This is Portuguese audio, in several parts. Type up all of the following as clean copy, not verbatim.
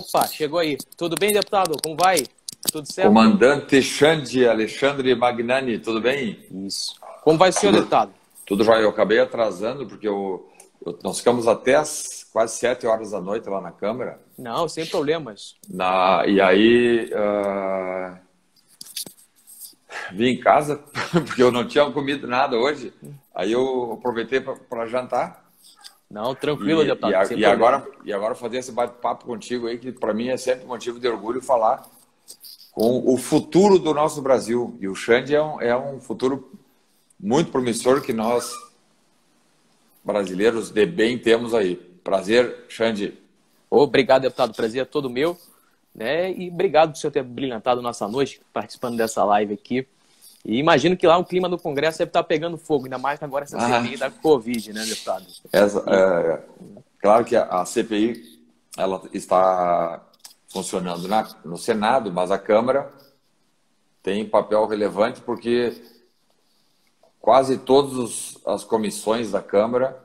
Opa, chegou aí. Tudo bem, deputado? Como vai? Tudo certo? Comandante Xande Alexandre Magnani, tudo bem? Isso. Como vai o senhor, deputado? Tudo jóia. Eu acabei atrasando porque nós ficamos até as quase 7 horas da noite lá na Câmara. Não, sem problemas. E aí vim em casa porque eu não tinha comido nada hoje. Aí eu aproveitei para jantar. Não, tranquilo, deputado. E agora fazer esse bate-papo contigo aí, que para mim é sempre motivo de orgulho falar com o futuro do nosso Brasil. E o Xande é um futuro muito promissor que nós, brasileiros de bem, temos aí. Prazer, Xande. Obrigado, deputado. Prazer é todo meu. Né? E obrigado por senhor ter brilhantado nossa noite, participando dessa live aqui. E imagino que lá o clima do Congresso deve estar pegando fogo, ainda mais agora essa CPI da Covid, né, deputado? Claro que a CPI ela está funcionando no Senado, mas a Câmara tem papel relevante porque quase todas as comissões da Câmara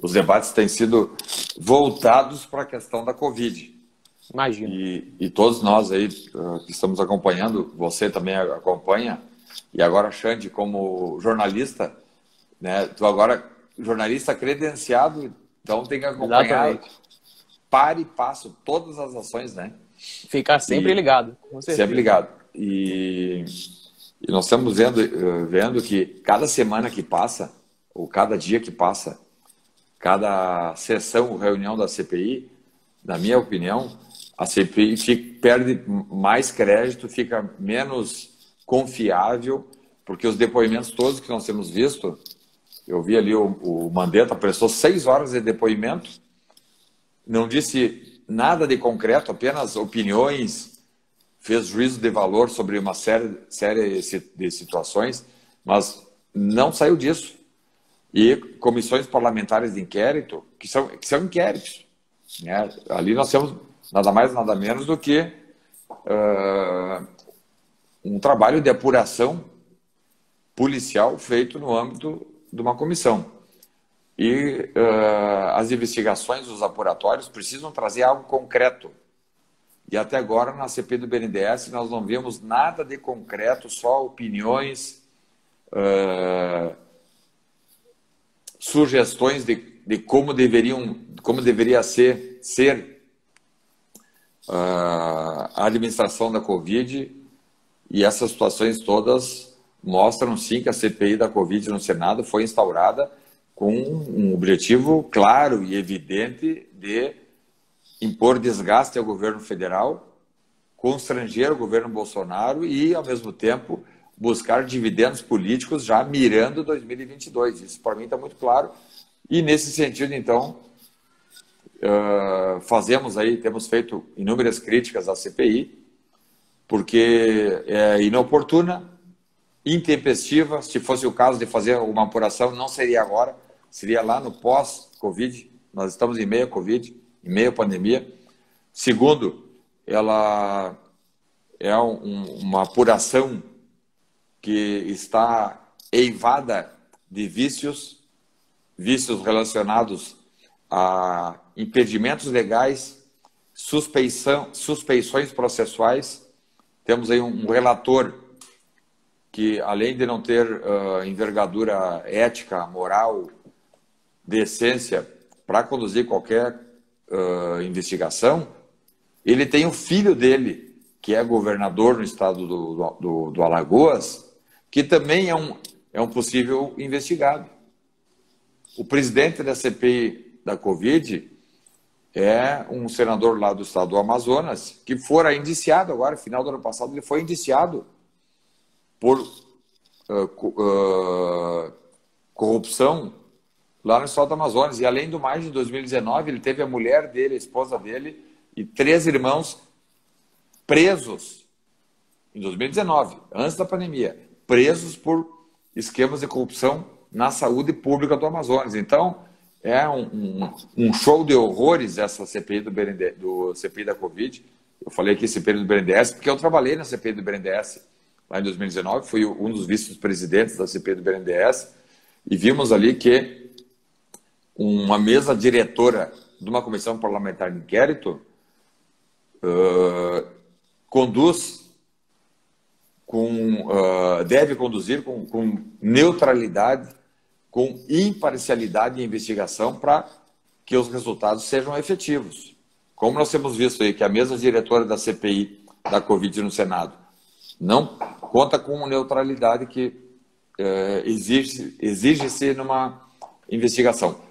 os debates têm sido voltados para a questão da Covid. Imagino. E todos nós aí que estamos acompanhando, você também acompanha, e agora, Xande, como jornalista, né, tu agora jornalista credenciado, então tem que acompanhar para e passo todas as ações, né? Ficar sempre ligado, com certeza. Sempre ligado. E nós estamos vendo que cada semana que passa, ou cada dia que passa, cada sessão ou reunião da CPI, na minha opinião, a CPI perde mais crédito, fica menos confiável, porque os depoimentos todos que nós temos visto, eu vi ali o Mandetta prestou 6 horas de depoimento, não disse nada de concreto, apenas opiniões, fez juízo de valor sobre uma série de situações, mas não saiu disso. E comissões parlamentares de inquérito, que são inquéritos, né? Ali nós temos nada mais, nada menos do que um trabalho de apuração policial feito no âmbito de uma comissão. E as investigações, os apuratórios, precisam trazer algo concreto. E até agora, na CPI do BNDES, nós não vimos nada de concreto, só opiniões, sugestões de como deveria ser a administração da Covid, e essas situações todas mostram sim que a CPI da Covid no Senado foi instaurada com um objetivo claro e evidente de impor desgaste ao governo federal, constranger o governo Bolsonaro e, ao mesmo tempo, buscar dividendos políticos já mirando 2022. Isso, para mim, está muito claro. E, nesse sentido, então, temos feito inúmeras críticas à CPI, porque é inoportuna, intempestiva. Se fosse o caso de fazer uma apuração, não seria agora, seria lá no pós-Covid. Nós estamos em meio à Covid, em meio à pandemia. Segundo, ela é uma apuração que está eivada de vícios relacionados a impedimentos legais, suspeições processuais. Temos aí um relator que, além de não ter envergadura ética, moral, decência para conduzir qualquer investigação, ele tem o filho dele, que é governador no estado do Alagoas, que também é um possível investigado. O presidente da CPI da Covid é um senador lá do estado do Amazonas, que fora indiciado agora, no final do ano passado, ele foi indiciado por corrupção lá no estado do Amazonas. E, além do mais, em 2019, ele teve a mulher dele, a esposa dele, e 3 irmãos presos, em 2019, antes da pandemia, presos por esquemas de corrupção na saúde pública do Amazonas. Então, é um show de horrores essa CPI CPI da Covid. Eu falei aqui CPI do BNDES, porque eu trabalhei na CPI do BNDES lá em 2019, fui um dos vice-presidentes da CPI do BNDES, e vimos ali que uma mesa diretora de uma comissão parlamentar de inquérito deve conduzir com neutralidade, com imparcialidade e investigação para que os resultados sejam efetivos. Como nós temos visto aí que a mesma diretora da CPI da Covid no Senado não conta com neutralidade que exige-se numa investigação.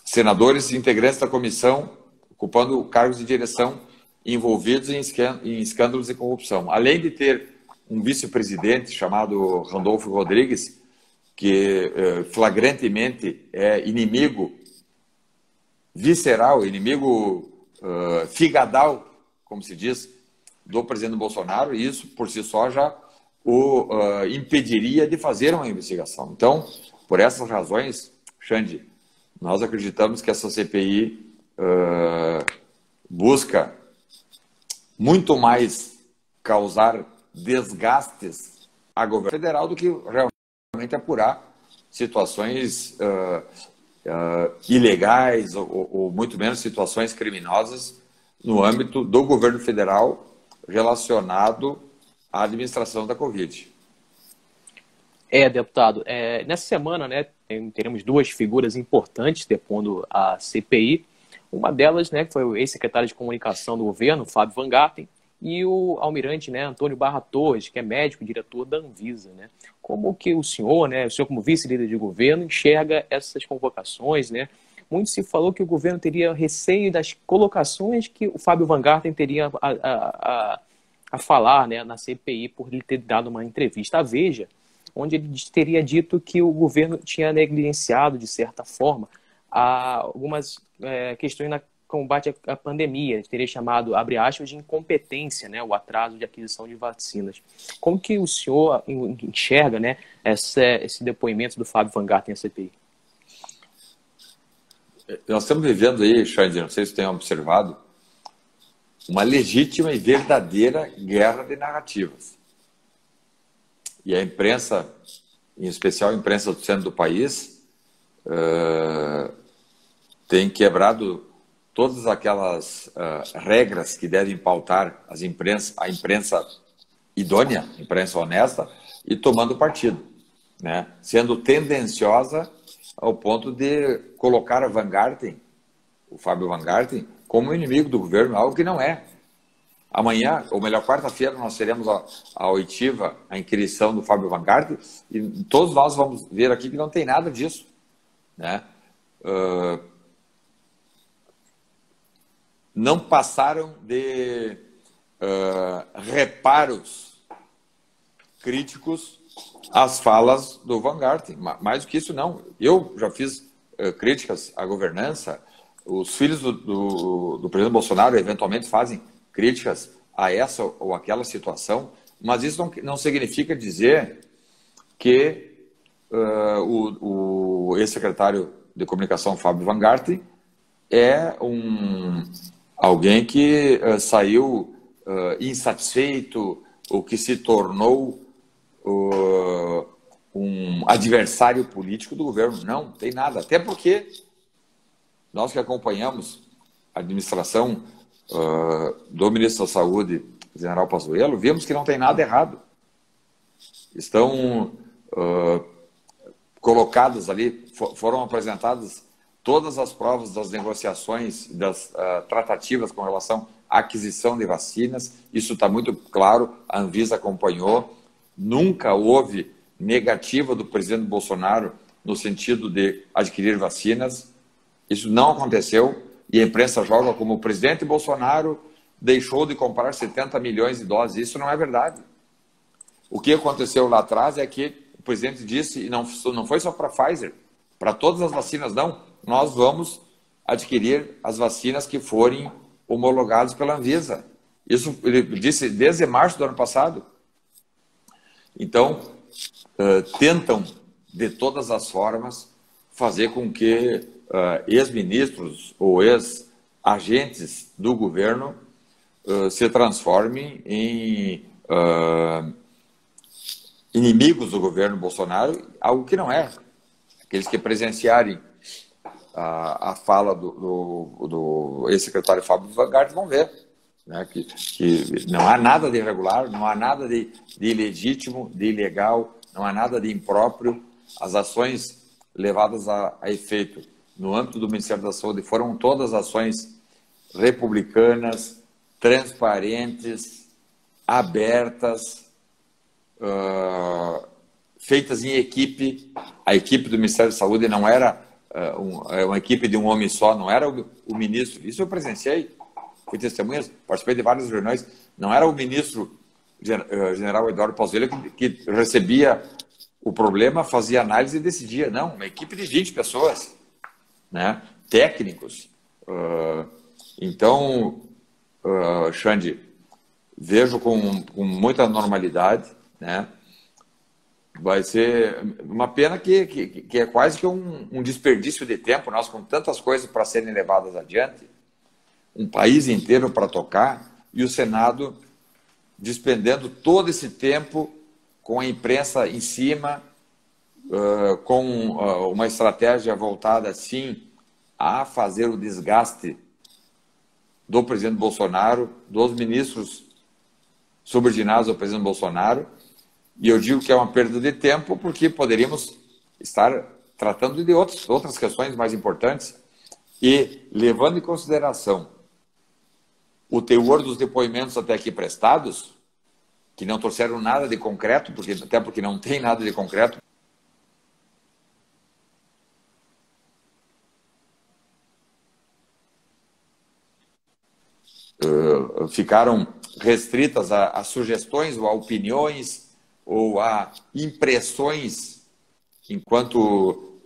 Senadores e integrantes da comissão ocupando cargos de direção envolvidos em escândalos de corrupção. Além de ter um vice-presidente chamado Randolfo Rodrigues, que flagrantemente é inimigo visceral, inimigo figadal, como se diz, do presidente Bolsonaro, e isso por si só já o impediria de fazer uma investigação. Então, por essas razões, Xande, nós acreditamos que essa CPI busca muito mais causar desgastes à governo federal do que realmente apurar situações ilegais ou muito menos situações criminosas no âmbito do governo federal relacionado à administração da Covid. Deputado, nessa semana, né, teremos duas figuras importantes depondo à CPI. Uma delas, né, que foi o ex-secretário de comunicação do governo, Fábio Van Garten, e o almirante, né, Antônio Barra Torres, que é médico, diretor da Anvisa, né? Como que o senhor, né, o senhor como vice-líder de governo, enxerga essas convocações, né? Muito se falou que o governo teria receio das colocações que o Fábio Van Garten teria a falar, né, na CPI por ele ter dado uma entrevista à Veja, onde ele teria dito que o governo tinha negligenciado, de certa forma, algumas questões na combate à pandemia. Ele teria chamado, abre aspas, de incompetência, né, o atraso de aquisição de vacinas. Como que o senhor enxerga, né, esse depoimento do Fábio Van Garten na CPI? Nós estamos vivendo aí, Xande, não sei se tem observado, uma legítima e verdadeira guerra de narrativas. E a imprensa, em especial a imprensa do centro do país, tem quebrado todas aquelas regras que devem pautar a imprensa idônea, a imprensa honesta, e tomando partido, né? Sendo tendenciosa ao ponto de colocar o Fábio Van Garten, como inimigo do governo, algo que não é. Amanhã, ou melhor, quarta-feira, nós teremos a oitiva, a inquirição do Fábio Van Garten, e todos nós vamos ver aqui que não tem nada disso, né? Não passaram de reparos críticos às falas do Van Garten. Mais do que isso, não. Eu já fiz críticas à governança, os filhos do presidente Bolsonaro eventualmente fazem críticas a essa ou aquela situação, mas isso não significa dizer que o ex-secretário de comunicação, Fábio Van Garten, é alguém que saiu insatisfeito ou que se tornou um adversário político do governo. Não tem nada. Até porque nós que acompanhamos a administração do ministro da Saúde, general Pazuello, vimos que não tem nada errado. Estão colocadas ali, foram apresentadas todas as provas das negociações, das tratativas com relação à aquisição de vacinas. Isso está muito claro, a Anvisa acompanhou. Nunca houve negativa do presidente Bolsonaro no sentido de adquirir vacinas. Isso não aconteceu e a imprensa joga como o presidente Bolsonaro deixou de comprar 70 milhões de doses. Isso não é verdade. O que aconteceu lá atrás é que o presidente disse, e não foi só para a Pfizer, para todas as vacinas, não. Nós vamos adquirir as vacinas que forem homologadas pela Anvisa. Isso ele disse desde março do ano passado. Então, tentam, de todas as formas, fazer com que ex-ministros ou ex-agentes do governo se transformem em inimigos do governo Bolsonaro, algo que não é. Aqueles que presenciarem a fala do ex-secretário Fábio Wangart vão ver, né, que não há nada de irregular, não há nada de ilegítimo, de ilegal, não há nada de impróprio. As ações levadas a efeito no âmbito do Ministério da Saúde foram todas ações republicanas, transparentes, abertas, feitas em equipe. A equipe do Ministério da Saúde não era uma equipe de um homem só, não era o ministro. Isso eu presenciei, fui testemunha, participei de várias reuniões. Não era o ministro general Eduardo Pazuello que recebia o problema, fazia análise e decidia. Não, uma equipe de 20 pessoas, né? Técnicos. Então, Xande, vejo com muita normalidade, né? Vai ser uma pena que é quase que um desperdício de tempo, nós com tantas coisas para serem levadas adiante, um país inteiro para tocar, e o Senado despendendo todo esse tempo com a imprensa em cima, com uma estratégia voltada, sim, a fazer o desgaste do presidente Bolsonaro, dos ministros subordinados ao presidente Bolsonaro. E eu digo que é uma perda de tempo porque poderíamos estar tratando de outras questões mais importantes e levando em consideração o teor dos depoimentos até aqui prestados, que não trouxeram nada de concreto, até porque não tem nada de concreto. Ficaram restritas a sugestões ou a opiniões ou a impressões enquanto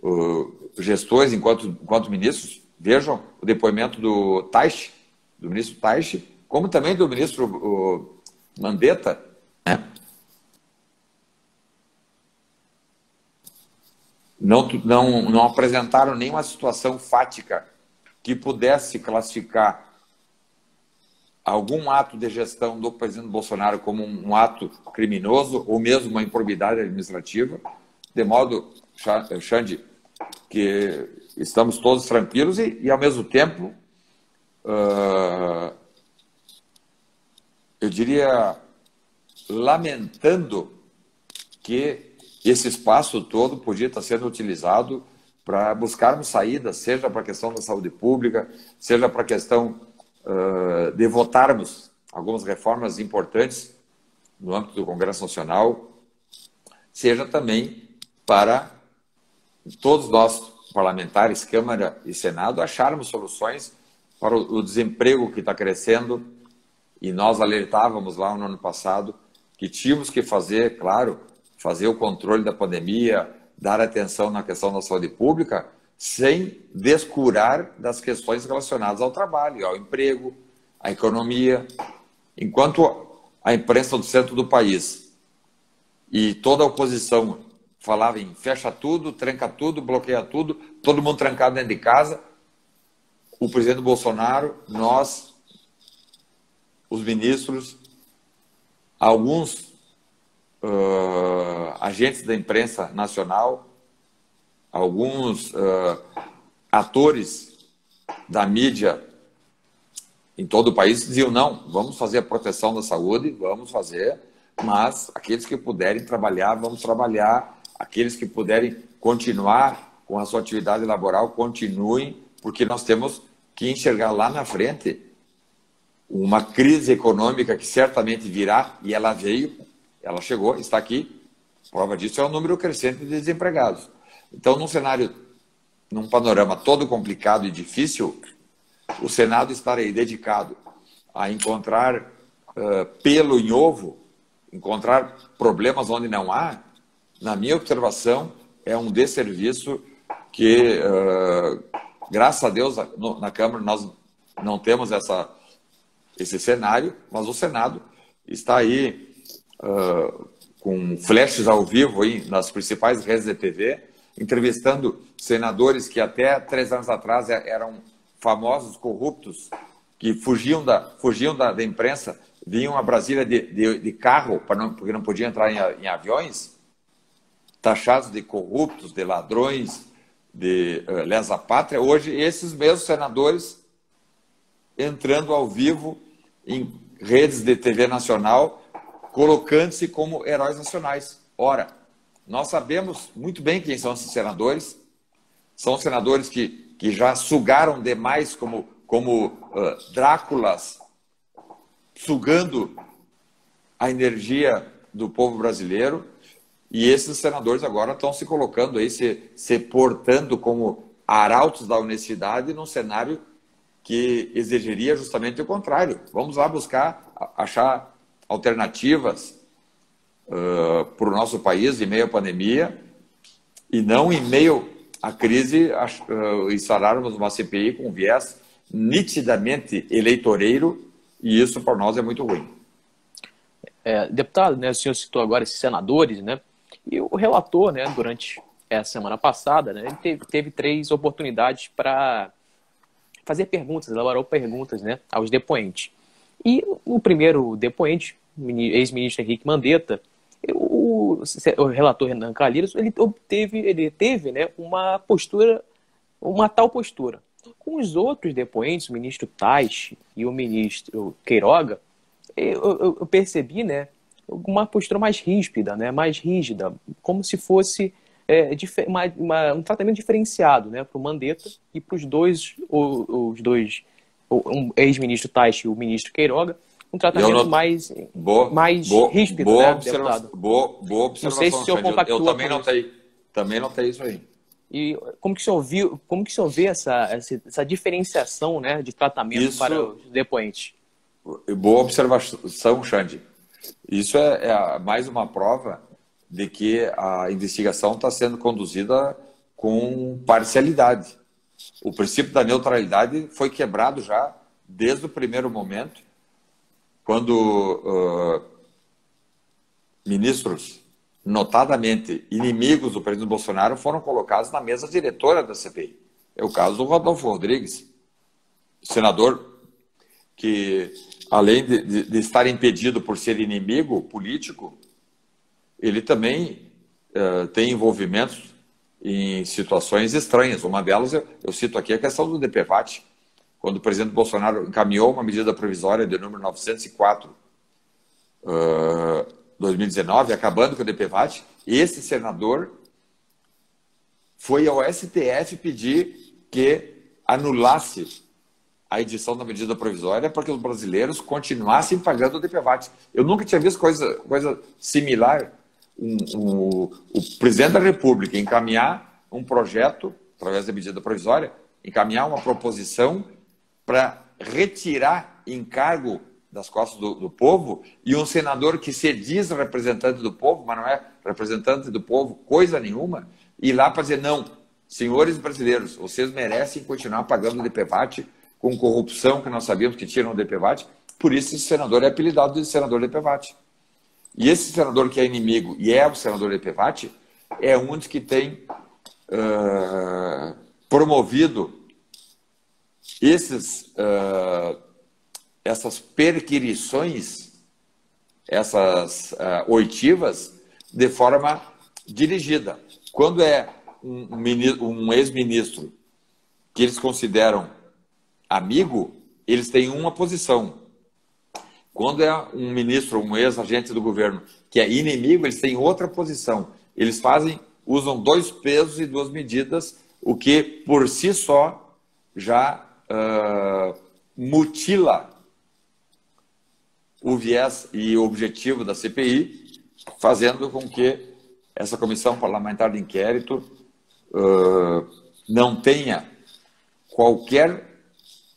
gestores, enquanto ministros. Vejam o depoimento do Taishi, do ministro Taishi, como também do ministro Mandetta, né? Não apresentaram nenhuma situação fática que pudesse classificar algum ato de gestão do presidente Bolsonaro como um ato criminoso ou mesmo uma improbidade administrativa, de modo, Xande, que estamos todos tranquilos e ao mesmo tempo, eu diria, lamentando que esse espaço todo podia estar sendo utilizado para buscarmos saídas, seja para a questão da saúde pública, seja para a questão de votarmos algumas reformas importantes no âmbito do Congresso Nacional, seja também para todos nós, parlamentares, Câmara e Senado, acharmos soluções para o desemprego que está crescendo. E nós alertávamos lá no ano passado que tínhamos que fazer, claro, fazer o controle da pandemia, dar atenção na questão da saúde pública, sem descurar das questões relacionadas ao trabalho, ao emprego, à economia. Enquanto a imprensa do centro do país e toda a oposição falava em fecha tudo, tranca tudo, bloqueia tudo, todo mundo trancado dentro de casa, o presidente Bolsonaro, nós, os ministros, alguns agentes da imprensa nacional, alguns atores da mídia em todo o país diziam: não, vamos fazer a proteção da saúde, vamos fazer, mas aqueles que puderem trabalhar, vamos trabalhar, aqueles que puderem continuar com a sua atividade laboral, continuem, porque nós temos que enxergar lá na frente uma crise econômica que certamente virá, e ela veio, ela chegou, está aqui. Prova disso é o número crescente de desempregados. Então, num panorama todo complicado e difícil, o Senado estará dedicado a encontrar pelo em ovo, encontrar problemas onde não há, na minha observação, é um desserviço que, graças a Deus, na Câmara nós não temos esse cenário, mas o Senado está aí com flashes ao vivo aí nas principais redes de TV, entrevistando senadores que até 3 anos atrás eram famosos corruptos, que fugiam da imprensa, vinham a Brasília de carro, porque não podiam entrar em aviões, taxados de corruptos, de ladrões, de lesa pátria, hoje esses mesmos senadores entrando ao vivo em redes de TV nacional, colocando-se como heróis nacionais. Ora, nós sabemos muito bem quem são esses senadores. São senadores que já sugaram demais como Dráculas, sugando a energia do povo brasileiro. E esses senadores agora estão se colocando aí, se portando como arautos da honestidade num cenário que exigiria justamente o contrário. Vamos lá buscar, achar alternativas para o nosso país em meio à pandemia e não em meio à crise instalarmos uma CPI com viés nitidamente eleitoreiro, e isso para nós é muito ruim. Deputado, né, o senhor citou agora esses senadores, né, e o relator, né, durante essa semana passada, né, ele teve 3 oportunidades para fazer perguntas, elaborou perguntas, né, aos depoentes. E o primeiro depoente, o ex-ministro Henrique Mandetta, o relator Renan Calheiros, ele teve, né, uma tal postura. Com os outros depoentes, o ministro Taixe e o ministro Queiroga, eu percebi, né, uma postura mais ríspida, né, mais rígida, como se fosse um tratamento diferenciado, né, para o Mandetta e para os dois, o ex-ministro Taixe e o ministro Queiroga, um tratamento mais ríspido, né, deputado? Boa observação, não sei se o senhor compactua. Eu também notei isso aí. E como que o senhor vê essa diferenciação, né, de tratamento para os depoentes? Boa observação, Xande. Isso é mais uma prova de que a investigação está sendo conduzida com parcialidade. O princípio da neutralidade foi quebrado já desde o primeiro momento, quando ministros notadamente inimigos do presidente Bolsonaro foram colocados na mesa diretora da CPI. É o caso do Rodolfo Rodrigues, senador que, além de estar impedido por ser inimigo político, ele também tem envolvimentos em situações estranhas. Uma delas, eu cito aqui a questão do DPVAT, quando o presidente Bolsonaro encaminhou uma medida provisória de número 904, 2019, acabando com o DPVAT, esse senador foi ao STF pedir que anulasse a edição da medida provisória para que os brasileiros continuassem pagando o DPVAT. Eu nunca tinha visto coisa similar. O presidente da República encaminhar um projeto, através da medida provisória, encaminhar uma proposição para retirar encargo das costas do povo, e um senador que se diz representante do povo, mas não é representante do povo coisa nenhuma, ir lá para dizer, não, senhores brasileiros, vocês merecem continuar pagando o DPVAT com corrupção que nós sabíamos que tiram o DPVAT, por isso esse senador é apelidado de senador DPVAT. E esse senador que é inimigo e é o senador DPVAT é um dos que tem promovido essas perquirições, essas oitivas, de forma dirigida. Quando é um ex-ministro que eles consideram amigo, eles têm uma posição. Quando é um ministro, um ex-agente do governo que é inimigo, eles têm outra posição. Eles usam 2 pesos e 2 medidas, o que por si só já mutila o viés e o objetivo da CPI, fazendo com que essa comissão parlamentar de inquérito não tenha qualquer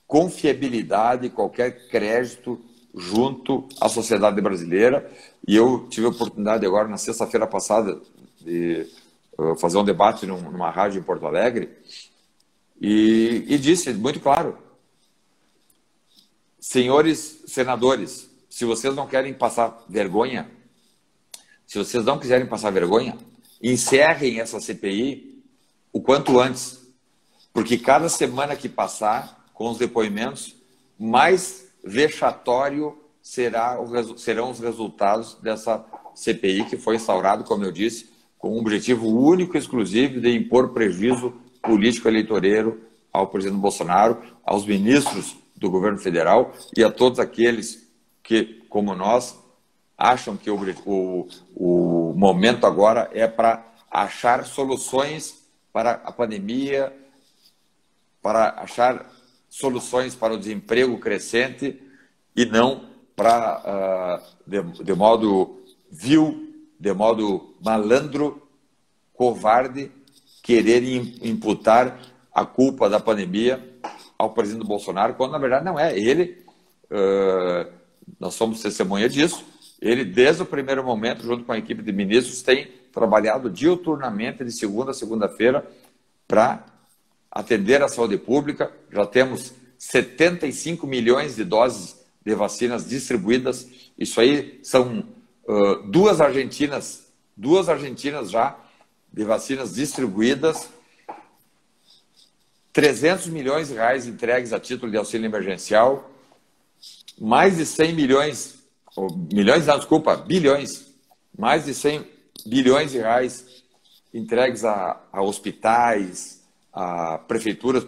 confiabilidade, qualquer crédito junto à sociedade brasileira. E eu tive a oportunidade agora, na sexta-feira passada, de fazer um debate numa rádio em Porto Alegre, e disse muito claro: senhores senadores, se vocês não querem passar vergonha, se vocês não quiserem passar vergonha, encerrem essa CPI o quanto antes, porque cada semana que passar com os depoimentos, mais vexatório serão os resultados dessa CPI que foi instaurado, como eu disse, com o objetivo único e exclusivo de impor prejuízo político-eleitoreiro ao presidente Bolsonaro, aos ministros do governo federal e a todos aqueles que, como nós, acham que o momento agora é para achar soluções para a pandemia, para achar soluções para o desemprego crescente e não para, de modo vil, de modo malandro, covarde, querer imputar a culpa da pandemia ao presidente Bolsonaro, quando na verdade não é. Ele, nós somos testemunha disso, ele desde o primeiro momento, junto com a equipe de ministros, tem trabalhado diuturnamente de segunda a segunda-feira para atender a saúde pública. Já temos 75 milhões de doses de vacinas distribuídas. Isso aí são duas Argentinas já de vacinas distribuídas, 300 milhões de reais entregues a título de auxílio emergencial, mais de 100 milhões, bilhões, mais de 100 bilhões de reais entregues a hospitais, a prefeituras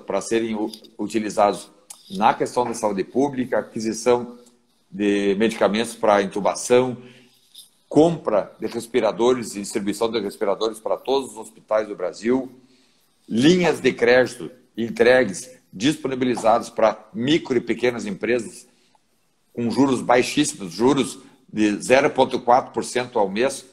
para serem utilizados na questão da saúde pública, aquisição de medicamentos para intubação, compra de respiradores e distribuição de respiradores para todos os hospitais do Brasil, linhas de crédito entregues, disponibilizadas para micro e pequenas empresas com juros baixíssimos, juros de 0,4% ao mês,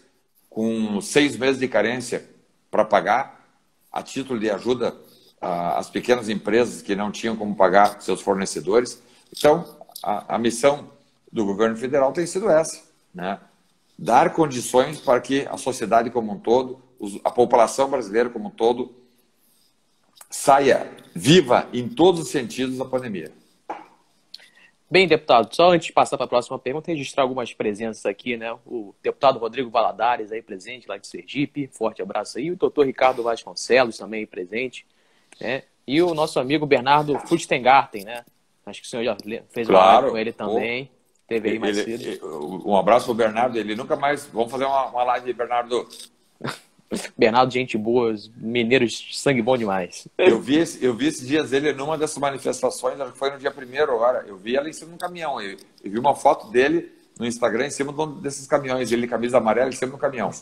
com 6 meses de carência para pagar, a título de ajuda às pequenas empresas que não tinham como pagar seus fornecedores. Então, a missão do governo federal tem sido essa, né? Dar condições para que a sociedade como um todo, a população brasileira como um todo, saia viva em todos os sentidos da pandemia. Bem, deputado, só antes de passar para a próxima pergunta, registrar algumas presenças aqui, né? O deputado Rodrigo Valadares, aí presente, lá de Sergipe, forte abraço aí. O doutor Ricardo Vasconcelos, também presente, né? E o nosso amigo Bernardo Furstengarten, né? Acho que o senhor já fez uma live com ele também. Teve aí mais cedo. Um abraço para o Bernardo, ele nunca mais... Vamos fazer uma live, Bernardo. Bernardo, gente boa, mineiros, sangue bom demais. Eu vi esses dias ele numa dessas manifestações, acho que foi no dia 1º agora. Eu vi ela em cima de um caminhão. Eu vi uma foto dele no Instagram em cima de um desses caminhões. Ele, camisa amarela, em cima do caminhão.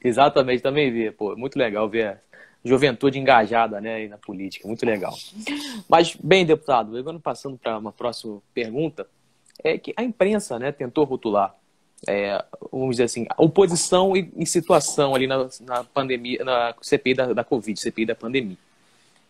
Exatamente, também vi. Pô, muito legal ver a juventude engajada, né, aí na política. Muito legal. Mas, bem, deputado, agora passando para uma próxima pergunta, é que a imprensa, né, tentou rotular, vamos dizer assim, a oposição e situação ali na pandemia, na CPI da Covid, CPI da pandemia.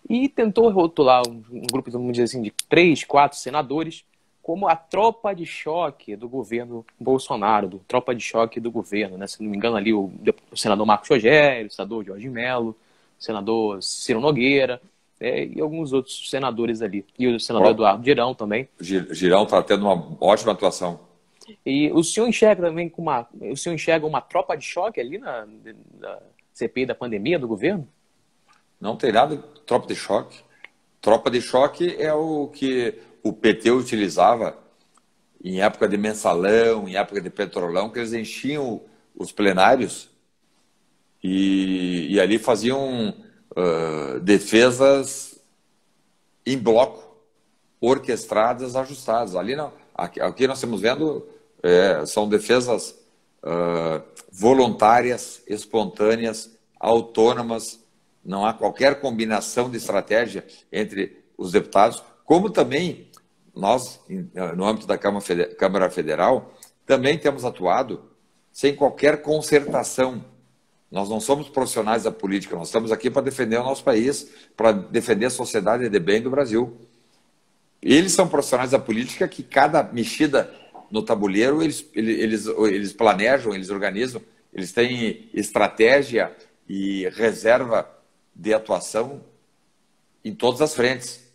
E tentou rotular um grupo, vamos dizer assim, de 3, 4 senadores como a tropa de choque do governo Bolsonaro, tropa de choque do governo, né? Se não me engano ali o senador Marcos Rogério, o senador Jorge Mello, o senador Ciro Nogueira, e alguns outros senadores ali. E o senador Eduardo Girão também. Girão está tendo uma ótima atuação. E o senhor enxerga também uma tropa de choque ali na CPI da pandemia do governo? Não tem nada de tropa de choque. Tropa de choque é o que o PT utilizava em época de mensalão, em época de petrolão, que eles enchiam os plenários e ali faziam defesas em bloco, orquestradas, ajustadas. Ali não. Aqui nós estamos vendo são defesas voluntárias, espontâneas, autônomas. Não há qualquer combinação de estratégia entre os deputados, como também nós, no âmbito da Câmara Federal, também temos atuado sem qualquer concertação. Nós não somos profissionais da política, nós estamos aqui para defender o nosso país, para defender a sociedade de bem do Brasil. Eles são profissionais da política que cada mexida no tabuleiro, eles planejam, eles organizam, eles têm estratégia e reserva de atuação em todas as frentes,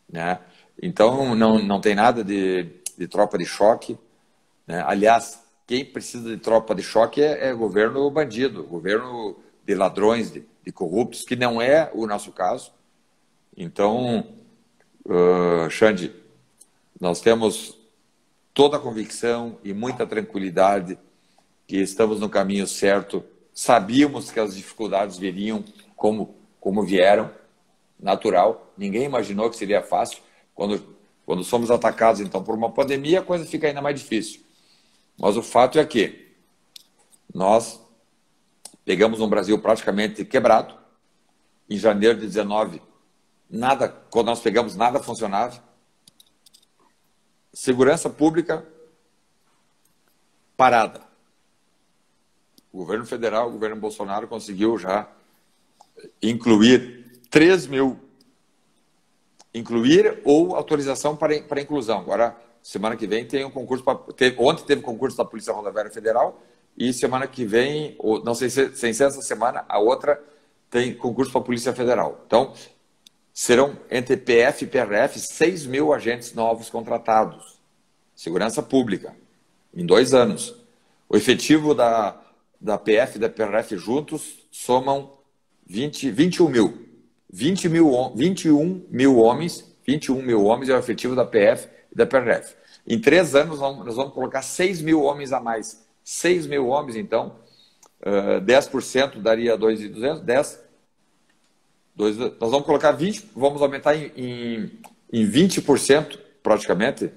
né? Então, não tem nada de tropa de choque, né? Aliás, quem precisa de tropa de choque é governo bandido, governo de ladrões, de corruptos, que não é o nosso caso. Então, Xande, nós temos toda a convicção e muita tranquilidade que estamos no caminho certo. Sabíamos que as dificuldades viriam, como como vieram, natural. Ninguém imaginou que seria fácil. Quando somos atacados, então, por uma pandemia, a coisa fica ainda mais difícil. Mas o fato é que nós pegamos um Brasil praticamente quebrado. Em janeiro de 19, quando nós pegamos, nada funcionava. Segurança pública parada. O governo federal, o governo Bolsonaro conseguiu já incluir 3 mil, incluir ou autorização para inclusão. Agora, semana que vem tem um concurso, ontem teve concurso da Polícia Rodoviária Federal e semana que vem, ou, não sei se sem ser essa semana, a outra tem concurso para a Polícia Federal. Então, serão entre PF e PRF 6 mil agentes novos contratados. Segurança pública, em 2 anos. O efetivo da PF e da PRF juntos somam 21 mil. 21 mil homens é o efetivo da PF e da PRF. Em 3 anos, nós vamos colocar 6 mil homens a mais. 6 mil homens, então, 10% daria 2.200, 10. Nós vamos colocar 20, vamos aumentar em 20%, praticamente.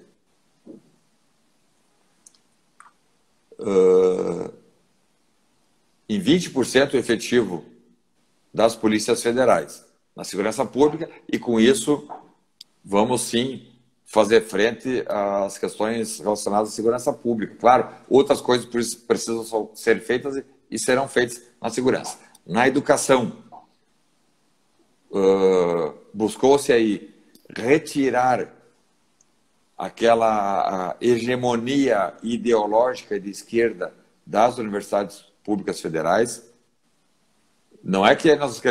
Em 20% o efetivo das polícias federais na segurança pública, e com isso vamos sim fazer frente às questões relacionadas à segurança pública. Claro, outras coisas precisam ser feitas e serão feitas na segurança. Na educação, buscou-se aí retirar aquela hegemonia ideológica de esquerda das universidades públicas federais. Não é que nós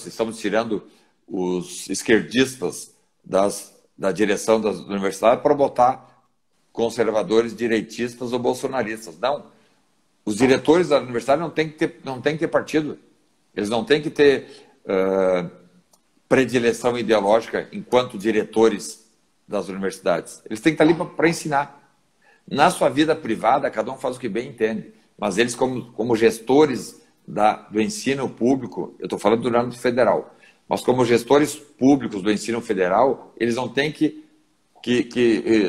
estamos tirando os esquerdistas da direção das universidades para botar conservadores, direitistas ou bolsonaristas. Não. Os diretores da universidade não têm que ter partido. Eles não têm que ter predileção ideológica enquanto diretores das universidades. Eles têm que estar ali para ensinar. Na sua vida privada, cada um faz o que bem entende. Mas eles, como gestores do ensino público, eu estou falando do âmbito federal, mas como gestores públicos do ensino federal, eles não têm que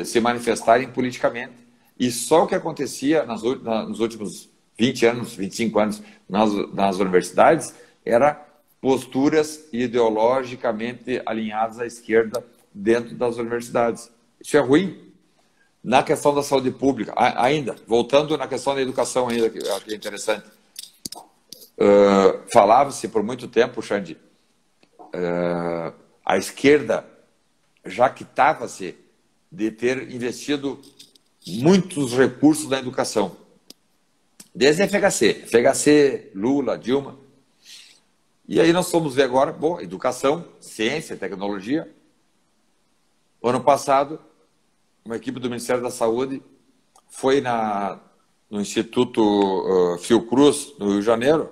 se manifestarem politicamente. E só o que acontecia nos últimos 20 anos, 25 anos nas universidades, era posturas ideologicamente alinhadas à esquerda dentro das universidades. Isso é ruim. Na questão da saúde pública, ainda, voltando na questão da educação ainda, que eu acho que é interessante, falava-se por muito tempo, Xande, a esquerda jactava-se de ter investido muitos recursos na educação. Desde a FHC, Lula, Dilma. E aí nós fomos ver agora, bom, educação, ciência, tecnologia. O ano passado, uma equipe do Ministério da Saúde foi no Instituto Fiocruz, no Rio de Janeiro.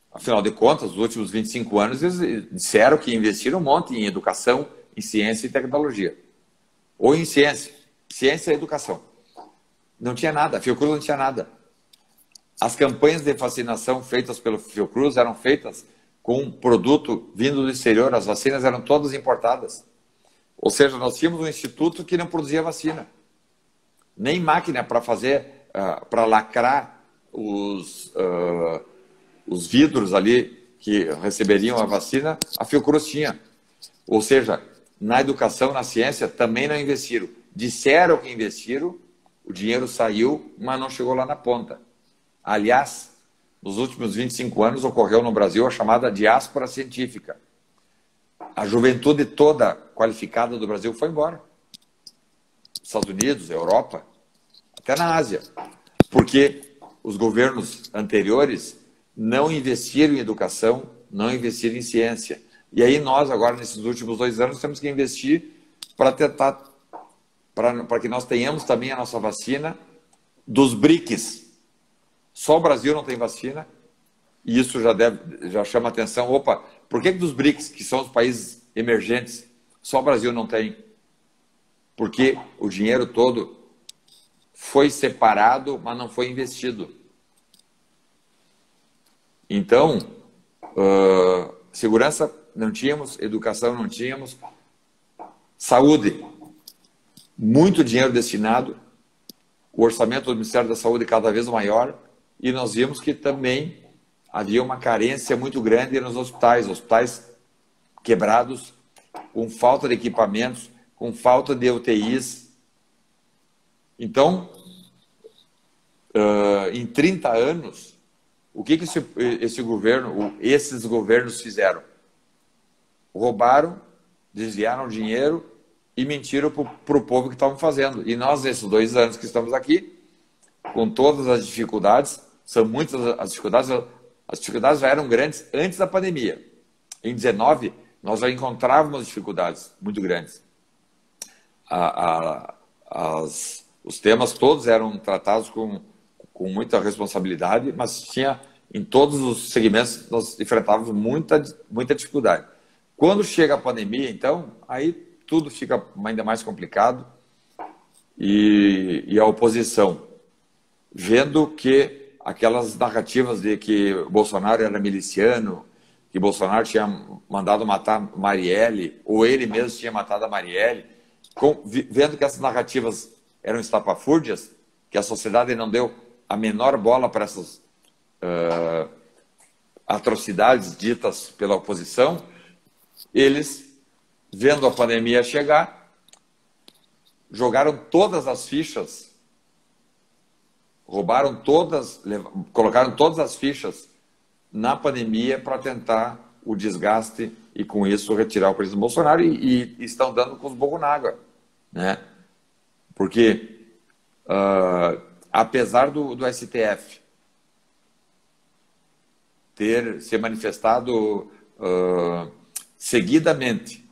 Afinal de contas, nos últimos 25 anos, eles disseram que investiram um monte em educação, em ciência e tecnologia. Ou em ciência e educação. Não tinha nada, a Fiocruz não tinha nada. As campanhas de vacinação feitas pelo Fiocruz eram feitas com produto vindo do exterior, as vacinas eram todas importadas. Ou seja, nós tínhamos um instituto que não produzia vacina. Nem máquina para fazer, para lacrar os vidros ali que receberiam a vacina, a Fiocruz tinha. Ou seja, na educação, na ciência, também não investiram. Disseram que investiram, o dinheiro saiu, mas não chegou lá na ponta. Aliás, nos últimos 25 anos ocorreu no Brasil a chamada diáspora científica. A juventude toda qualificada do Brasil foi embora. Estados Unidos, Europa, até na Ásia. Porque os governos anteriores não investiram em educação, não investiram em ciência. E aí nós, agora, nesses últimos 2 anos, temos que investir para tentar, para que nós tenhamos também a nossa vacina dos BRICS. Só o Brasil não tem vacina, e isso já chama atenção. Opa, por que dos BRICS, que são os países emergentes, só o Brasil não tem? Porque o dinheiro todo foi separado, mas não foi investido. Então, segurança não tínhamos, educação não tínhamos, saúde, muito dinheiro destinado, o orçamento do Ministério da Saúde cada vez maior, e nós vimos que também havia uma carência muito grande nos hospitais quebrados, com falta de equipamentos, com falta de UTIs. Então, em 30 anos, o que esses governos fizeram? Roubaram, desviaram dinheiro e mentiram para o povo que estavam fazendo. E nós, nesses 2 anos que estamos aqui, com todas as dificuldades, são muitas as dificuldades já eram grandes antes da pandemia. Em 19, nós já encontrávamos dificuldades muito grandes. Os temas todos eram tratados com muita responsabilidade, mas tinha, em todos os segmentos, nós enfrentávamos muita dificuldade. Quando chega a pandemia, então, aí tudo fica ainda mais complicado, e a oposição, vendo que aquelas narrativas de que Bolsonaro era miliciano, que Bolsonaro tinha mandado matar Marielle, ou ele mesmo tinha matado a Marielle, vendo que essas narrativas eram estapafúrdias, que a sociedade não deu a menor bola para essas atrocidades ditas pela oposição, eles, vendo a pandemia chegar, jogaram todas as fichas, colocaram todas as fichas na pandemia para tentar o desgaste e, com isso, retirar o presidente Bolsonaro, e estão dando com os burros na água, né? Porque, apesar do STF ter se manifestado seguidamente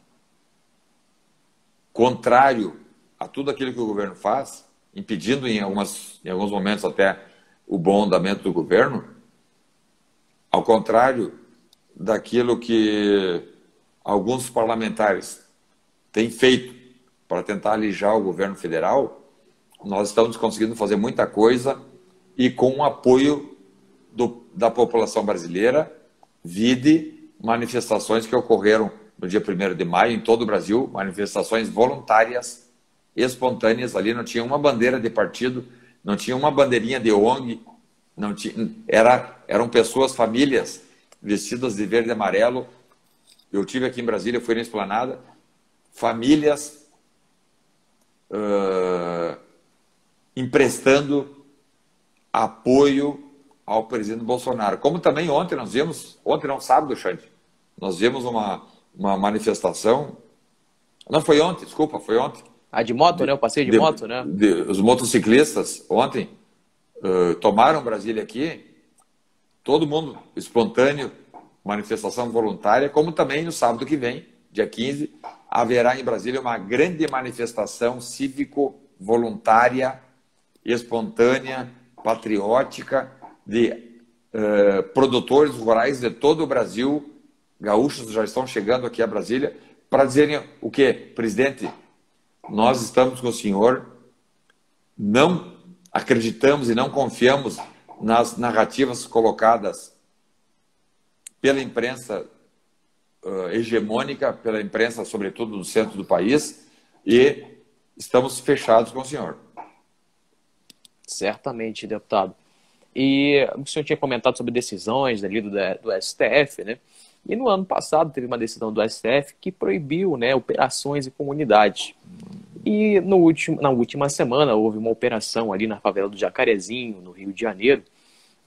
contrário a tudo aquilo que o governo faz, impedindo em alguns momentos até o bom andamento do governo, ao contrário daquilo que alguns parlamentares têm feito para tentar alijar o governo federal, nós estamos conseguindo fazer muita coisa, e com o apoio da população brasileira, vide manifestações que ocorreram no dia 1º de maio em todo o Brasil, manifestações voluntárias, espontâneas. Ali não tinha uma bandeira de partido, não tinha uma bandeirinha de ONG, não tinha, eram pessoas, famílias vestidas de verde e amarelo. Eu tive aqui em Brasília, fui na Esplanada, famílias emprestando apoio ao presidente Bolsonaro. Como também ontem não, sábado, Xande, nós vimos uma manifestação, não foi ontem, desculpa, foi ontem. A de moto, né? O passeio de moto, né? Os motociclistas, ontem, tomaram Brasília aqui, todo mundo espontâneo, manifestação voluntária, como também no sábado que vem, dia 15, haverá em Brasília uma grande manifestação cívico-voluntária, espontânea, patriótica, de produtores rurais de todo o Brasil. Gaúchos já estão chegando aqui a Brasília para dizerem o quê? Presidente, nós estamos com o senhor, não acreditamos e não confiamos nas narrativas colocadas pela imprensa hegemônica, pela imprensa, sobretudo, do centro do país, e estamos fechados com o senhor. Certamente, deputado. E o senhor tinha comentado sobre decisões ali do STF, né? E no ano passado teve uma decisão do STF que proibiu, né, operações em comunidades. E na última semana houve uma operação ali na favela do Jacarezinho, no Rio de Janeiro,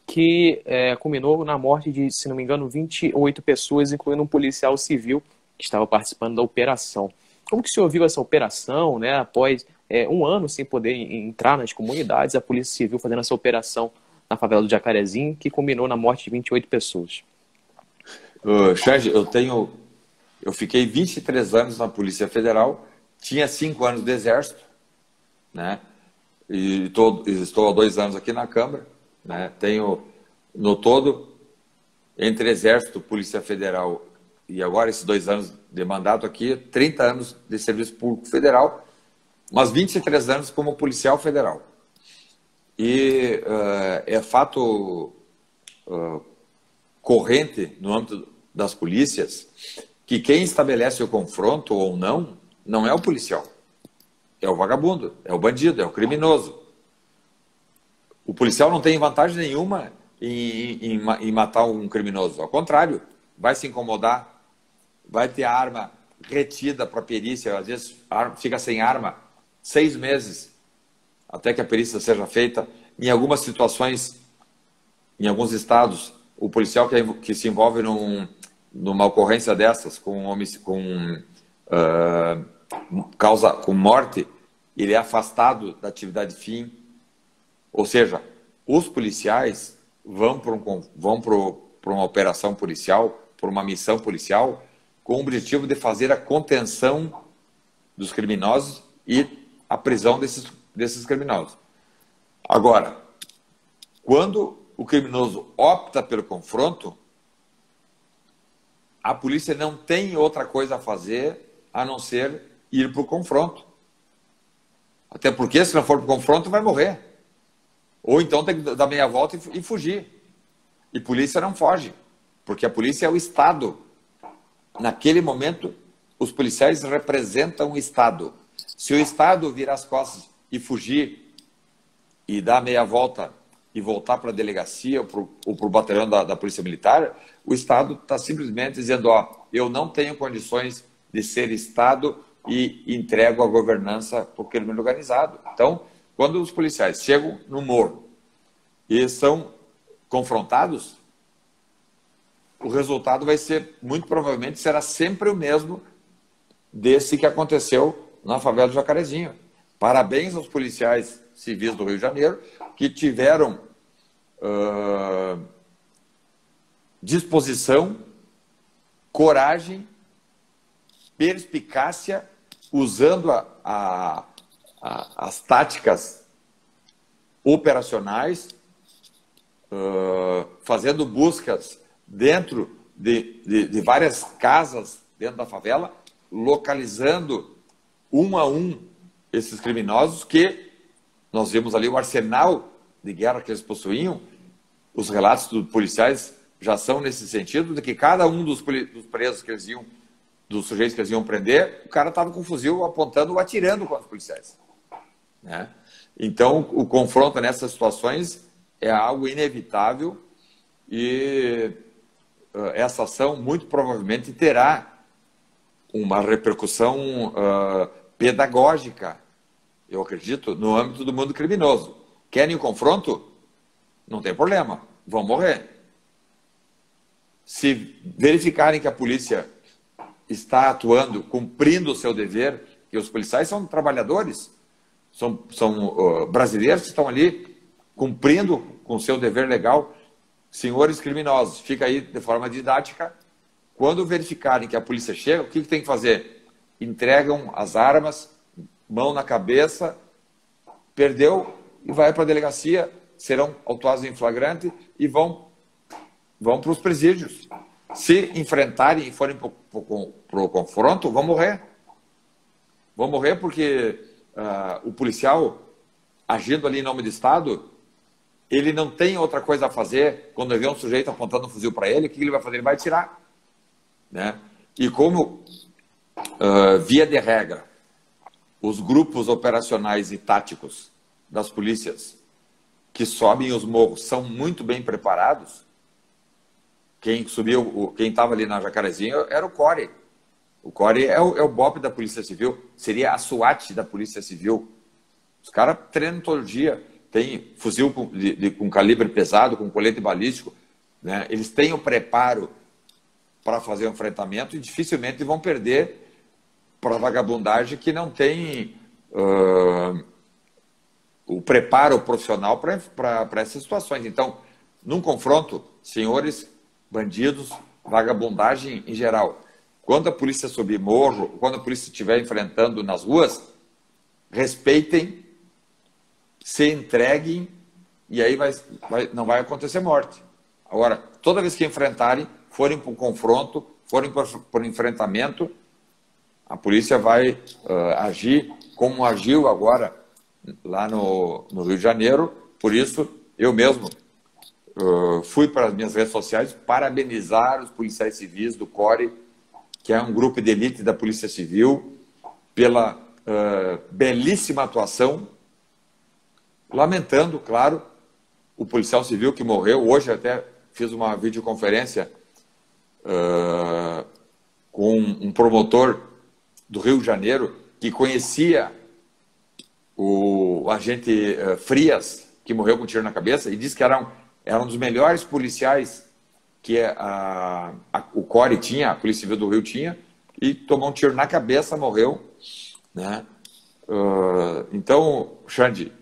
que culminou na morte de, se não me engano, 28 pessoas, incluindo um policial civil que estava participando da operação. Como que o senhor viu essa operação, né, após um ano sem poder entrar nas comunidades, a Polícia Civil fazendo essa operação na favela do Jacarezinho, que culminou na morte de 28 pessoas? Xande, eu fiquei 23 anos na Polícia Federal, tinha 5 anos de Exército, né? E estou há 2 anos aqui na Câmara, né? Tenho, no todo, entre Exército, Polícia Federal e agora esses 2 anos de mandato aqui, 30 anos de Serviço Público Federal, mas 23 anos como policial federal. E é fato corrente no âmbito das polícias que quem estabelece o confronto ou não é o policial. É o vagabundo, é o bandido, é o criminoso. O policial não tem vantagem nenhuma em matar um criminoso. Ao contrário, vai se incomodar, vai ter a arma retida para a perícia, às vezes fica sem arma 6 meses até que a perícia seja feita. Em algumas situações, em alguns estados, o policial que se envolve numa ocorrência dessas, com morte, ele é afastado da atividade fim. Ou seja, os policiais vão para uma operação policial, para uma missão policial, com o objetivo de fazer a contenção dos criminosos e a prisão desses criminosos. Agora, quando o criminoso opta pelo confronto, a polícia não tem outra coisa a fazer a não ser ir para o confronto. Até porque, se não for para o confronto, vai morrer. Ou então tem que dar meia volta e fugir. E polícia não foge, porque a polícia é o Estado. Naquele momento, os policiais representam o Estado. Se o Estado virar as costas e fugir e dar meia volta e voltar para a delegacia ou para o batalhão da Polícia Militar, o Estado está simplesmente dizendo, eu não tenho condições de ser Estado e entrego a governança para o crime organizado. Então, quando os policiais chegam no morro e são confrontados, o resultado vai ser, muito provavelmente, será sempre o mesmo desse que aconteceu na favela do Jacarezinho. Parabéns aos policiais civis do Rio de Janeiro, que tiveram disposição, coragem, perspicácia, usando as táticas operacionais, fazendo buscas dentro de várias casas dentro da favela, localizando um a um esses criminosos, que nós vimos ali o arsenal de guerra que eles possuíam. Os relatos dos policiais já são nesse sentido, de que cada um dos presos que eles iam, dos sujeitos que eles iam prender, o cara estava com um fuzil apontando ou atirando contra os policiais, né? Então, o confronto nessas situações é algo inevitável e essa ação muito provavelmente terá uma repercussão pedagógica, eu acredito, no âmbito do mundo criminoso. Querem o confronto? Não tem problema, vão morrer. Se verificarem que a polícia está atuando, cumprindo o seu dever, que os policiais são trabalhadores, são brasileiros que estão ali cumprindo com o seu dever legal. Senhores criminosos, fica aí de forma didática, quando verificarem que a polícia chega, o que tem que fazer? Entregam as armas, mão na cabeça, perdeu e vai para a delegacia, serão autuados em flagrante e vão para os presídios. Se enfrentarem e forem para o confronto, vão morrer. Vão morrer porque o policial, agindo ali em nome do Estado, ele não tem outra coisa a fazer. Quando vê um sujeito apontando um fuzil para ele, o que ele vai fazer? Ele vai atirar, né? E como, via de regra, os grupos operacionais e táticos das polícias que sobem os morros são muito bem preparados, quem estava ali na Jacarezinho era o CORE. O CORE é o BOP da Polícia Civil, seria a SWAT da Polícia Civil. Os caras treinam todo dia, tem fuzil com calibre pesado, com colete balístico, né? Eles têm o preparo para fazer o enfrentamento e dificilmente vão perder para a vagabundagem que não tem o preparo profissional para essas situações. Então, num confronto, senhores bandidos, vagabundagem em geral, quando a polícia subir morro, quando a polícia estiver enfrentando nas ruas, respeitem, se entreguem, e aí não vai acontecer morte. Agora, toda vez que enfrentarem, forem para o confronto, forem para o enfrentamento, a polícia vai agir como agiu agora lá no Rio de Janeiro. Por isso, eu mesmo fui para as minhas redes sociais parabenizar os policiais civis do CORE, que é um grupo de elite da Polícia Civil, pela belíssima atuação, lamentando, claro, o policial civil que morreu. Hoje até fiz uma videoconferência com um promotor do Rio de Janeiro que conhecia o agente Frias, que morreu com um tiro na cabeça, e disse que era um dos melhores policiais que o CORE tinha, a Polícia Civil do Rio tinha, e tomou um tiro na cabeça, morreu, né? Então, Xande,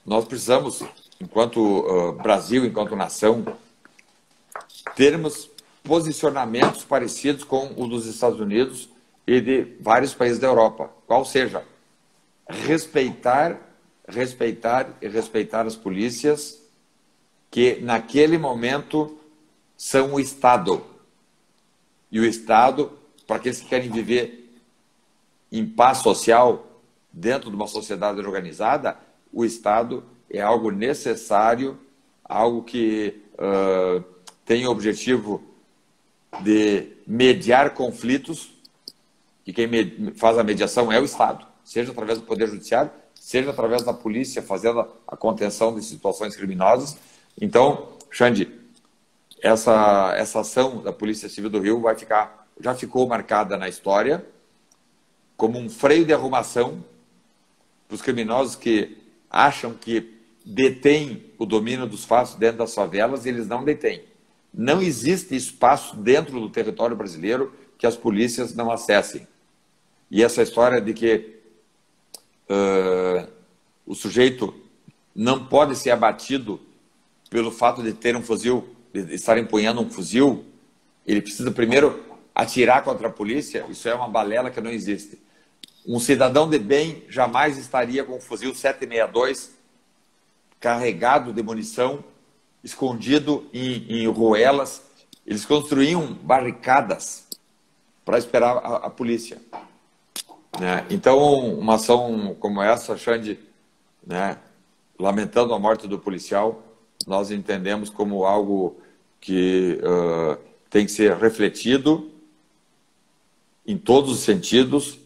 nós precisamos, enquanto Brasil, enquanto nação, termos posicionamentos parecidos com o dos Estados Unidos e de vários países da Europa, qual seja, respeitar as polícias que naquele momento são o Estado. E o Estado, para aqueles que querem viver em paz social dentro de uma sociedade organizada, o Estado é algo necessário, algo que tem o objetivo de mediar conflitos, e quem faz a mediação é o Estado, seja através do Poder Judiciário, seja através da polícia fazendo a contenção de situações criminosas. Então, Xande, essa ação da Polícia Civil do Rio já ficou marcada na história como um freio de arrumação para os criminosos que acham que detêm o domínio dos fatos dentro das favelas, e eles não detêm. Não existe espaço dentro do território brasileiro que as polícias não acessem. E essa história de que o sujeito não pode ser abatido pelo fato de ter um fuzil, de estar empunhando um fuzil, ele precisa primeiro atirar contra a polícia, isso é uma balela que não existe. Um cidadão de bem jamais estaria com um fuzil 762 carregado de munição, escondido em ruelas. Eles construíam barricadas para esperar a polícia. Né? Então, uma ação como essa, Xande, né, lamentando a morte do policial, nós entendemos como algo que tem que ser refletido em todos os sentidos,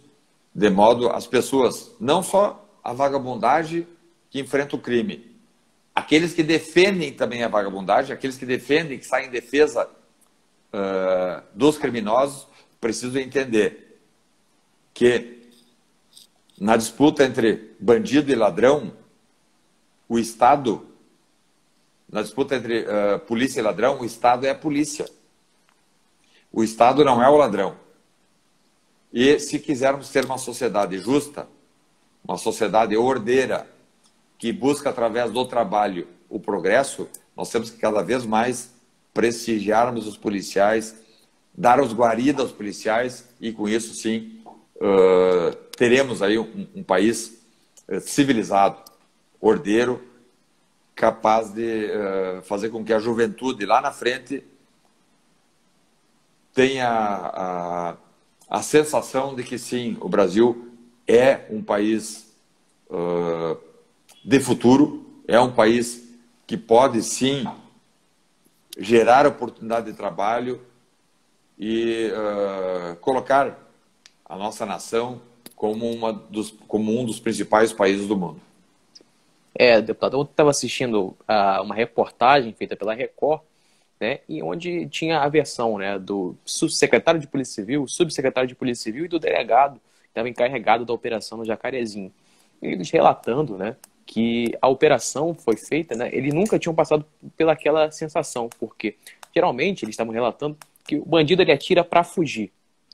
de modo as pessoas, não só a vagabundagem que enfrenta o crime, aqueles que defendem também a vagabundagem, aqueles que defendem, que saem em defesa dos criminosos, precisam entender que na disputa entre bandido e ladrão, o Estado, na disputa entre polícia e ladrão, o Estado é a polícia. O Estado não é o ladrão. E se quisermos ter uma sociedade justa, uma sociedade ordeira, que busca através do trabalho o progresso, nós temos que cada vez mais prestigiarmos os policiais, dar os guaridas aos policiais, e com isso sim teremos aí um país civilizado, ordeiro, capaz de fazer com que a juventude lá na frente tenha a sensação de que sim, o Brasil é um país de futuro, é um país que pode sim gerar oportunidade de trabalho e colocar a nossa nação como um dos principais países do mundo. Deputado, eu estava assistindo uma reportagem feita pela Record, né, e onde tinha a versão, né, do secretário de Polícia Civil, subsecretário de Polícia Civil e do delegado que estava encarregado da operação no Jacarezinho. Eles relatando, né, que a operação foi feita, né, eles nunca tinham passado pelaquela sensação, porque geralmente eles estavam relatando que o bandido ele atira para fugir,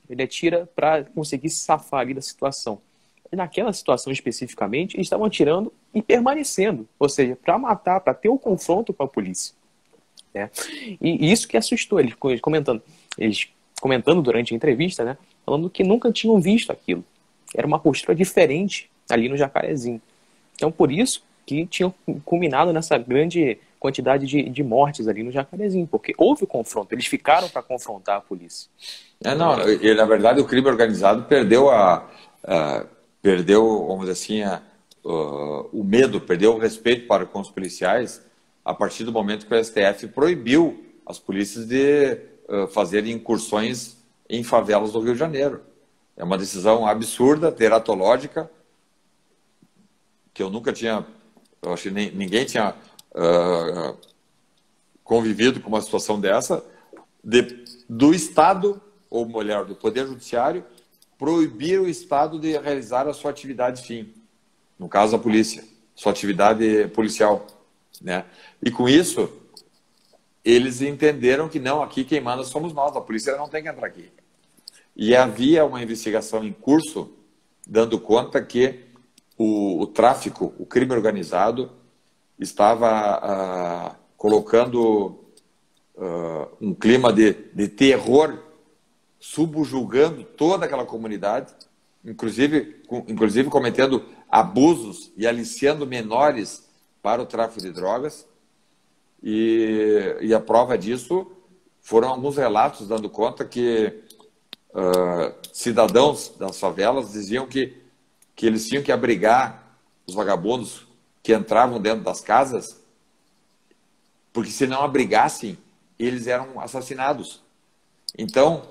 ele atira para conseguir se safar ali da situação. E naquela situação especificamente, eles estavam atirando e permanecendo, ou seja, para matar, para ter o confronto com a polícia. Né? E isso que assustou eles comentando durante a entrevista, né, falando que nunca tinham visto aquilo. Era uma postura diferente ali no Jacarezinho. Então, por isso que tinham culminado nessa grande quantidade de mortes ali no Jacarezinho, porque houve o confronto, eles ficaram para confrontar a polícia. E, na verdade, o crime organizado perdeu vamos dizer assim, o medo, perdeu o respeito para com os policiais a partir do momento que o STF proibiu as polícias de fazerem incursões em favelas do Rio de Janeiro. É uma decisão absurda, teratológica, que eu nunca tinha, eu acho que ninguém tinha convivido com uma situação dessa, do Estado, ou melhor, do Poder Judiciário, proibir o Estado de realizar a sua atividade fim, no caso a polícia, sua atividade policial, né? E com isso, eles entenderam que não, aqui quem manda somos nós, a polícia não tem que entrar aqui. E havia uma investigação em curso, dando conta que o tráfico, o crime organizado, estava colocando um clima de terror, subjugando toda aquela comunidade, inclusive cometendo abusos e aliciando menores para o tráfico de drogas. E a prova disso foram alguns relatos dando conta que cidadãos das favelas diziam que eles tinham que abrigar os vagabundos que entravam dentro das casas, porque se não abrigassem, eles eram assassinados. Então,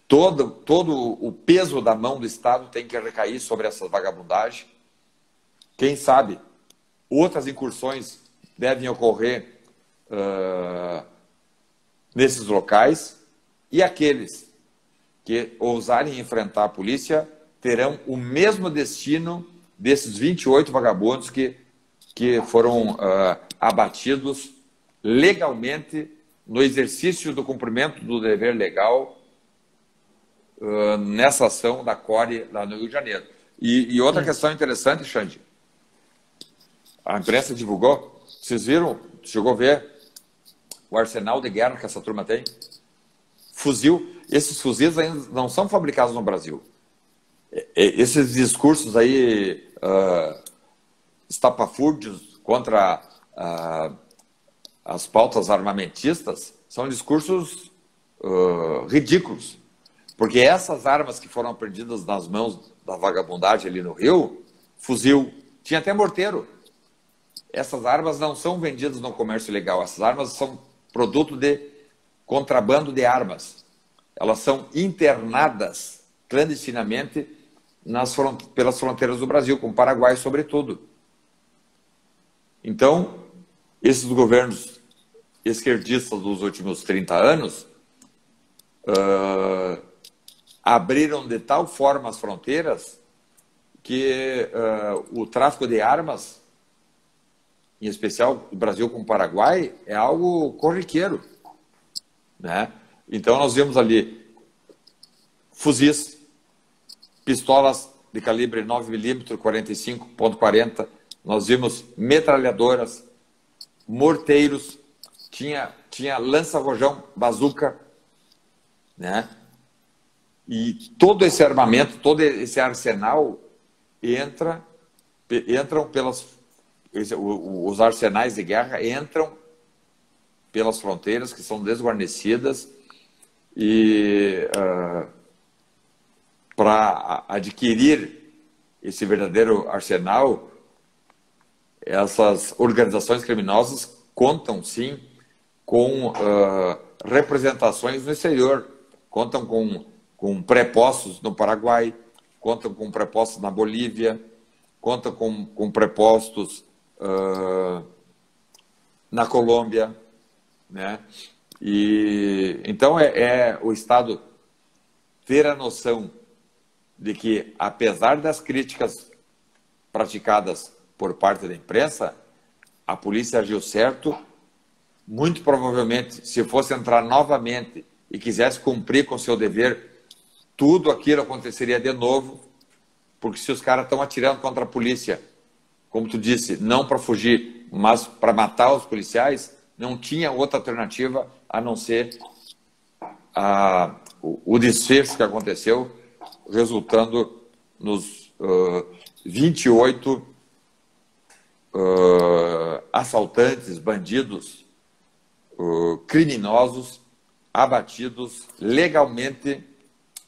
todo o peso da mão do Estado tem que recair sobre essa vagabundagem. Quem sabe outras incursões devem ocorrer nesses locais, e aqueles que ousarem enfrentar a polícia terão o mesmo destino desses 28 vagabundos que foram abatidos legalmente no exercício do cumprimento do dever legal nessa ação da CORE lá no Rio de Janeiro. E outra questão interessante, Xande, a imprensa divulgou, vocês viram, chegou a ver o arsenal de guerra que essa turma tem? Fuzil. Esses fuzis ainda não são fabricados no Brasil. Esses discursos aí estapafúrdios contra as pautas armamentistas são discursos ridículos. Porque essas armas que foram apreendidas nas mãos da vagabundagem ali no Rio, fuzil, tinha até morteiro. Essas armas não são vendidas no comércio ilegal. Essas armas são produto de contrabando de armas. Elas são internadas clandestinamente pelas fronteiras do Brasil, com o Paraguai sobretudo. Então, esses governos esquerdistas dos últimos 30 anos abriram de tal forma as fronteiras que o tráfico de armas, em especial do Brasil com o Paraguai, é algo corriqueiro, né? Então nós vimos ali fuzis, pistolas de calibre 9mm, 45.40, nós vimos metralhadoras, morteiros, tinha lança-rojão, bazuca, né? E todo esse armamento, todo esse arsenal entram os arsenais de guerra entram pelas fronteiras que são desguarnecidas e para adquirir esse verdadeiro arsenal, essas organizações criminosas contam sim com representações no exterior, contam com prepostos no Paraguai, contam com prepostos na Bolívia, contam com prepostos na Colômbia, né? E então o Estado ter a noção de que, apesar das críticas praticadas por parte da imprensa, a polícia agiu certo. Muito provavelmente, se fosse entrar novamente e quisesse cumprir com seu dever, tudo aquilo aconteceria de novo, porque se os caras estão atirando contra a polícia, como tu disse, não para fugir, mas para matar os policiais, não tinha outra alternativa a não ser o desfecho que aconteceu, resultando nos 28 assaltantes, bandidos, criminosos, abatidos legalmente,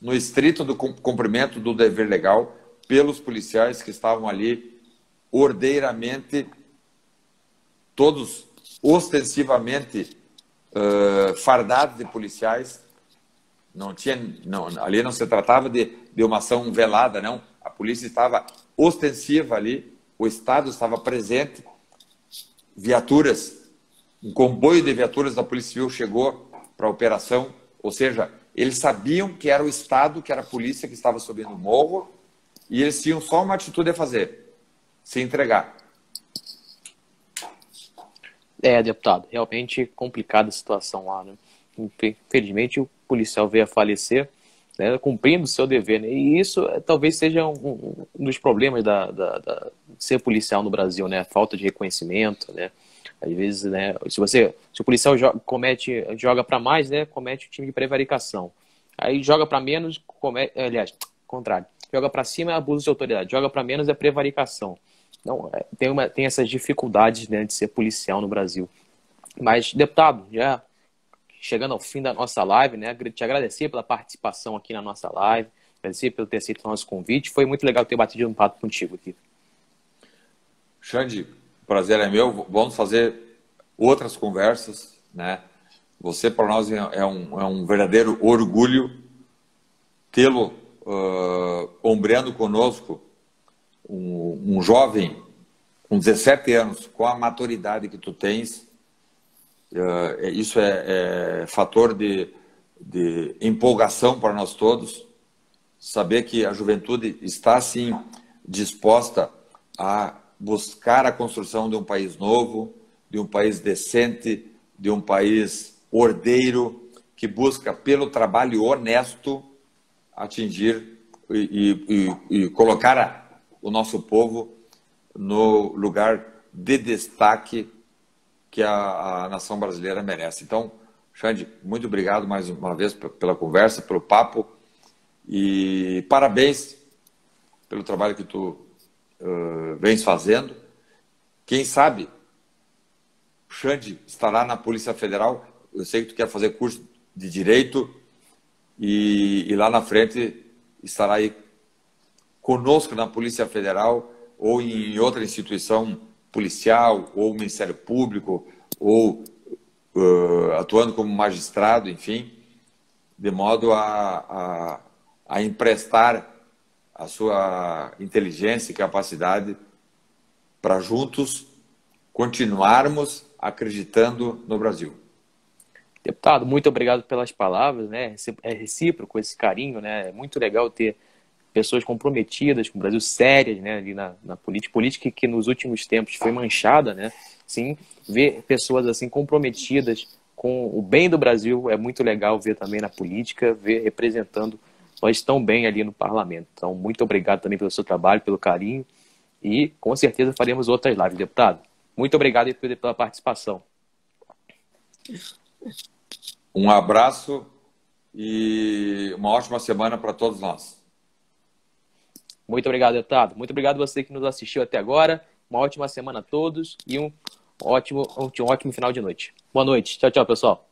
no estrito do cumprimento do dever legal, pelos policiais que estavam ali ordeiramente todos ostensivamente fardados de policiais. Ali não se tratava de uma ação velada, não. A polícia estava ostensiva ali, o Estado estava presente, viaturas, um comboio de viaturas da Polícia Civil chegou para a operação, ou seja, eles sabiam que era o Estado, que era a polícia que estava subindo o morro, e eles tinham só uma atitude a fazer, se entregar. Deputado, realmente complicada a situação lá, né? Infelizmente o policial veio a falecer, né, cumprindo o seu dever, né? E isso talvez seja um dos problemas de ser policial no Brasil, né? A falta de reconhecimento, né? Às vezes, né, se o policial joga para mais, né, comete o time de prevaricação. Aí joga para menos, aliás, contrário, joga para cima é abuso de autoridade, joga para menos é prevaricação. Então, tem essas dificuldades, né, de ser policial no Brasil. Mas, deputado, já chegando ao fim da nossa live, né, te agradecer pela participação aqui na nossa live, agradecer pelo ter aceito o nosso convite. Foi muito legal ter batido um papo contigo aqui. Xande, o prazer é meu. Vamos fazer outras conversas, né? Você, para nós, é um verdadeiro orgulho tê-lo ombreando conosco, um jovem com 17 anos, com a maturidade que tu tens. Isso é fator de empolgação para nós todos. Saber que a juventude está, sim, disposta a buscar a construção de um país novo, de um país decente, de um país ordeiro, que busca, pelo trabalho honesto, atingir e colocar o nosso povo no lugar de destaque que a nação brasileira merece. Então, Xande, muito obrigado mais uma vez pela conversa, pelo papo, e parabéns pelo trabalho que tu vens fazendo. Quem sabe o Xande estará na Polícia Federal. Eu sei que tu quer fazer curso de Direito e lá na frente estará aí conosco na Polícia Federal ou em outra instituição policial, ou Ministério Público, ou atuando como magistrado, enfim, de modo a emprestar a sua inteligência e capacidade para juntos continuarmos acreditando no Brasil. Deputado, muito obrigado pelas palavras, né? É recíproco esse carinho, né? É muito legal ter pessoas comprometidas com o Brasil, sérias, né, ali na política que nos últimos tempos foi manchada, né? Sim, ver pessoas assim comprometidas com o bem do Brasil é muito legal ver também na política, ver representando nós tão bem ali no parlamento. Então, muito obrigado também pelo seu trabalho, pelo carinho, e com certeza faremos outras lives, deputado. Muito obrigado pela participação. Um abraço e uma ótima semana para todos nós. Muito obrigado, deputado. Muito obrigado a você que nos assistiu até agora. Uma ótima semana a todos e um ótimo final de noite. Boa noite. Tchau, tchau, pessoal.